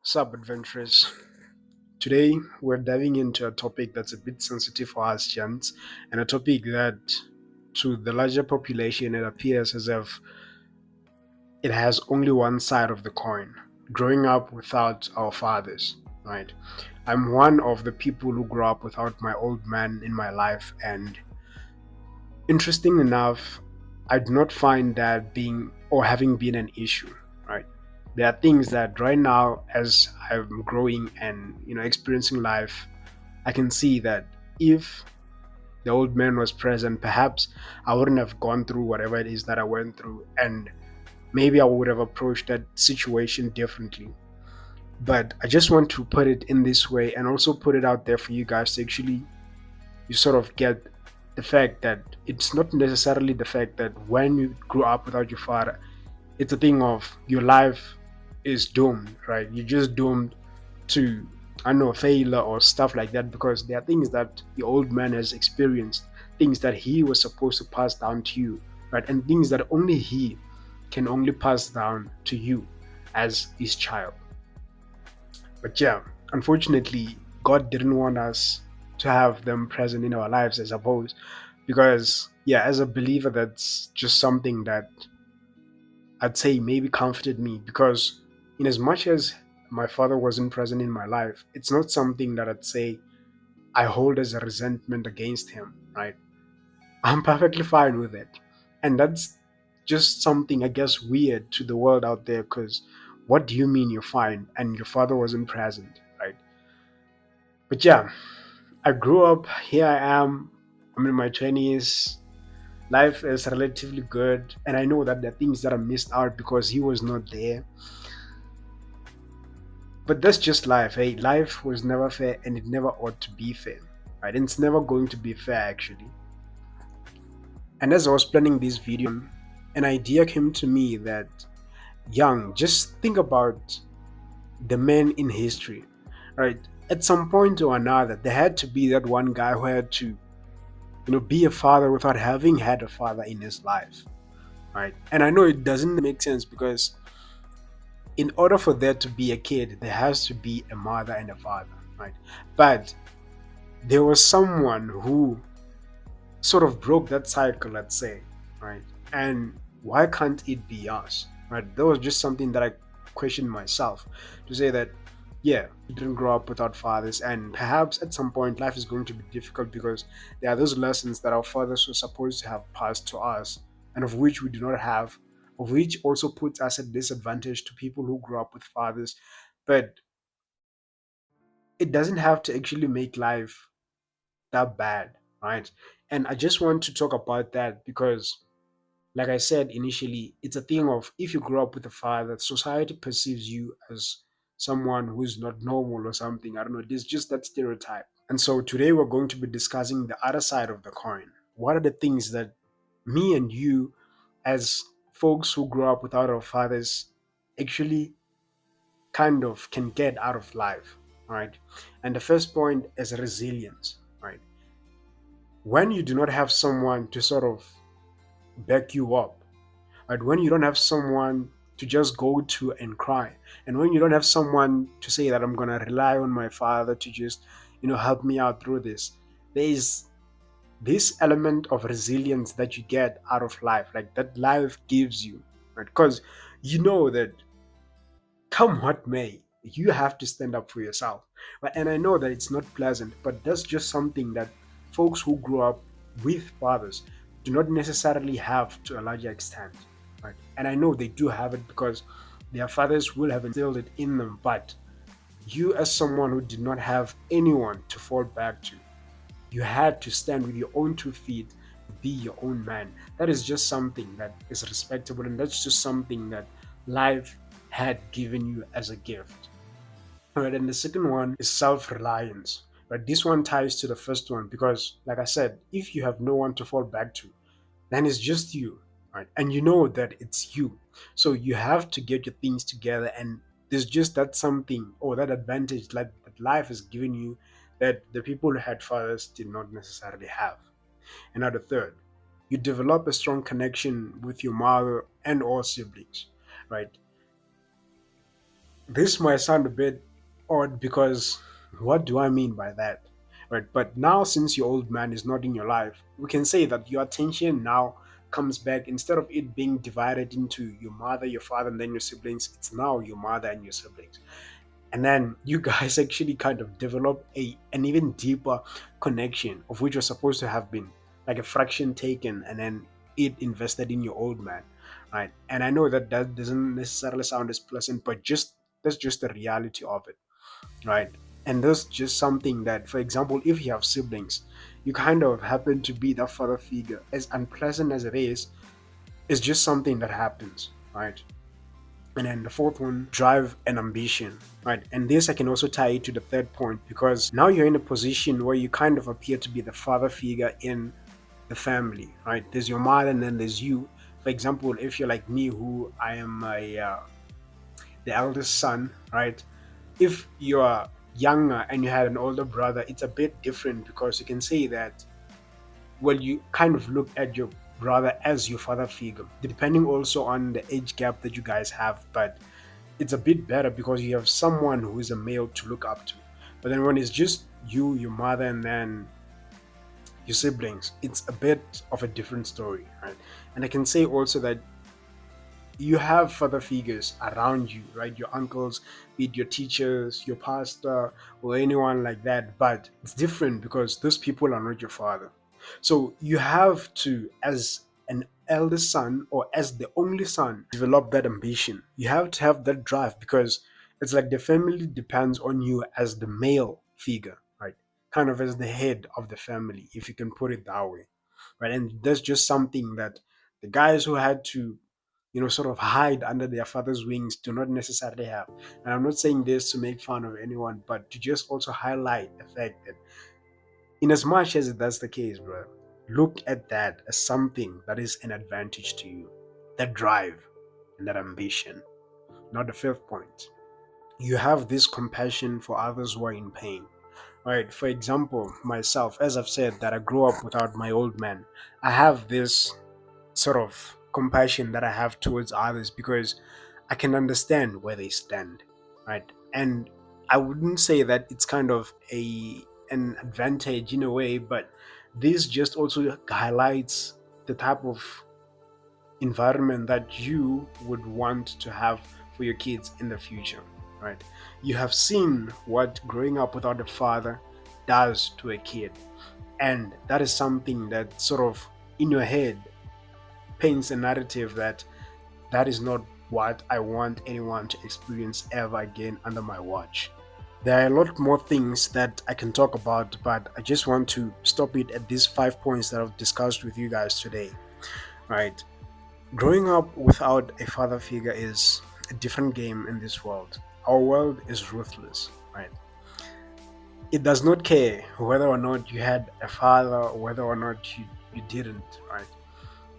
Sup, adventurers? Today, we're diving into a topic that's a bit sensitive for us gents, and a topic that, to the larger population, it appears as if it has only one side of the coin growing up without our fathers, right? I'm one of the people who grew up without my old man in my life, and interesting enough, I do not find that being or having been an issue, right? There are things that right now, as I'm growing and experiencing life, I can see that if the old man was present, perhaps I wouldn't have gone through whatever it is that I went through, and maybe I would have approached that situation differently. But I just want to put it in this way and also put it out there for you guys to actually you sort of get the fact that it's not necessarily the fact that when you grew up without your father, it's a thing of your life is doomed, right? You're just doomed to, I don't know, failure or stuff like that, because there are things that the old man has experienced, things that he was supposed to pass down to you, right? And things that only he can only pass down to you as his child. But yeah, unfortunately, God didn't want us to have them present in our lives, I suppose, because yeah, as a believer, that's just something that I'd say maybe comforted me, because in as much as my father wasn't present in my life, it's not something that I'd say I hold as a resentment against him, right? I'm perfectly fine with it. And that's just something, I guess, weird to the world out there, because what do you mean you're fine and your father wasn't present, right? But yeah, I grew up, here I am, I'm in my 20s. Life is relatively good, and I know that there are things that I missed out because he was not there. But that's just life, hey. Life was never fair, and it never ought to be fair, right? And it's never going to be fair, actually. And as I was planning this video, an idea came to me that, young, just think about the men in history, right? At some point or another, there had to be that one guy who had to, be a father without having had a father in his life, right? And I know it doesn't make sense, because in order for there to be a kid, there has to be a mother and a father, right? But there was someone who sort of broke that cycle, let's say, right? And why can't it be us, right? That was just something that I questioned myself, to say that, yeah, we didn't grow up without fathers, and perhaps at some point life is going to be difficult, because there are those lessons that our fathers were supposed to have passed to us, and of which we do not have, of which also puts us at disadvantage to people who grew up with fathers. But it doesn't have to actually make life that bad, right? And I just want to talk about that because, like I said initially, it's a thing of, if you grow up with a father, society perceives you as someone who's not normal or something. I don't know. There's just that stereotype. And so today we're going to be discussing the other side of the coin. What are the things that me and you, as folks who grew up without our fathers, actually kind of can get out of life, right? And the first point is resilience, right? When you do not have someone to sort of back you up, right? When you don't have someone to just go to and cry, and when you don't have someone to say that I'm gonna rely on my father to just, help me out through this, there is this element of resilience that you get out of life, like that life gives you, right? Because you know that come what may, you have to stand up for yourself. But and I know that it's not pleasant, but that's just something that folks who grew up with fathers do not necessarily have to a larger extent. Right? And I know they do have it because their fathers will have instilled it in them, but you, as someone who did not have anyone to fall back to, you had to stand with your own 2 feet, be your own man. That is just something that is respectable, and that's just something that life had given you as a gift. All right, and the second one is self-reliance. Right, this one ties to the first one because, like I said, if you have no one to fall back to, then it's just you, right? And you know that it's you, so you have to get your things together. And there's just that something or that advantage that life has given you that the people who had fathers did not necessarily have. And now the third, you develop a strong connection with your mother and all siblings, right? This might sound a bit odd because what do I mean by that? Right, but now since your old man is not in your life, we can say that your attention now comes back. Instead of it being divided into your mother, your father, and then your siblings, it's now your mother and your siblings. And then you guys actually kind of develop an even deeper connection, of which was supposed to have been like a fraction taken and then it invested in your old man, right? And I know that that doesn't necessarily sound as pleasant, but just that's just the reality of it, right? And that's just something that, for example, if you have siblings, you kind of happen to be that father figure. As unpleasant as it is, it's just something that happens, right? And then the fourth one, drive and ambition, right? And this I can also tie it to the third point, because now you're in a position where you kind of appear to be the father figure in the family, right? There's your mother and then there's you. For example, if you're like me, who I am the eldest son, right? If you're younger and you had an older brother, it's a bit different because you can say that, well, you kind of look at your brother as your father figure, depending also on the age gap that you guys have. But it's a bit better because you have someone who is a male to look up to. But then when it's just you, your mother, and then your siblings, it's a bit of a different story, right? And I can say also that you have father figures around you, right? Your uncles, be it your teachers, your pastor, or anyone like that. But it's different because those people are not your father. So you have to, as an eldest son or as the only son, develop that ambition. You have to have that drive because it's like the family depends on you as the male figure, right? Kind of as the head of the family, if you can put it that way, right? And that's just something that the guys who had to, sort of hide under their father's wings do not necessarily have. And I'm not saying this to make fun of anyone, but to just also highlight the fact that, in as much as that's the case, bro, look at that as something that is an advantage to you. That drive and that ambition. Not the fifth point. You have this compassion for others who are in pain. Right. For example, myself, as I've said, that I grew up without my old man, I have this sort of compassion that I have towards others because I can understand where they stand, right? And I wouldn't say that it's kind of an advantage in a way, but this just also highlights the type of environment that you would want to have for your kids in the future, right? You have seen what growing up without a father does to a kid, and that is something that sort of in your head paints a narrative that that is not what I want anyone to experience ever again under my watch. There are a lot more things that I can talk about, but I just want to stop it at these 5 points that I've discussed with you guys today. Right? Growing up without a father figure is a different game in this world. Our world is ruthless, right? It does not care whether or not you had a father or whether or not you didn't, right?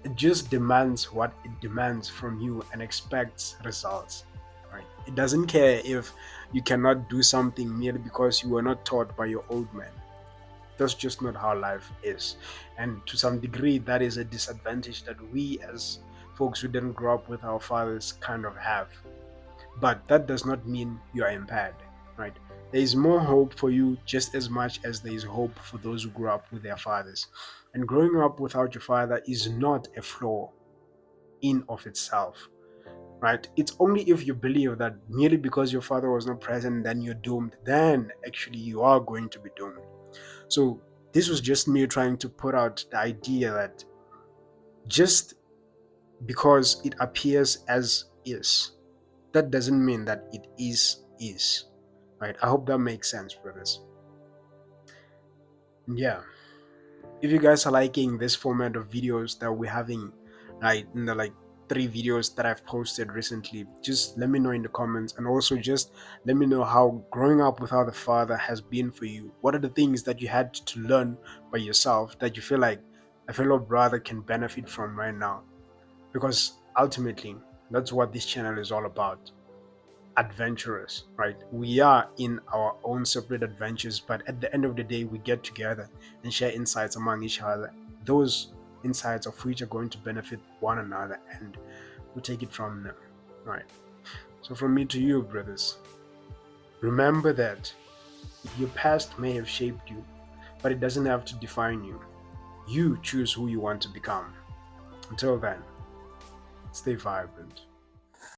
It just demands what it demands from you and expects results, right? It doesn't care if you cannot do something merely because you were not taught by your old man. That's just not how life is. And to some degree, that is a disadvantage that we as folks who didn't grow up with our fathers kind of have. But that does not mean you are impaired, right? There is more hope for you just as much as there is hope for those who grew up with their fathers. And growing up without your father is not a flaw in of itself, right? It's only if you believe that merely because your father was not present then you're doomed, then actually you are going to be doomed. So this was just me trying to put out the idea that just because it appears as is, that doesn't mean that it is, right? I hope that makes sense, brothers. Yeah, if you guys are liking this format of videos that we're having, right, in the like 3 videos that I've posted recently, just let me know in the comments, and also just let me know how growing up without a father has been for you. What are the things that you had to learn by yourself that you feel like a fellow brother can benefit from right now? Because ultimately, that's what this channel is all about. Adventurous, right? We are in our own separate adventures, but at the end of the day, we get together and share insights among each other. Those insights of which are going to benefit one another, and we'll take it from there, right? So, from me to you, brothers, remember that your past may have shaped you, but it doesn't have to define you. You choose who you want to become. Until then, stay vibrant.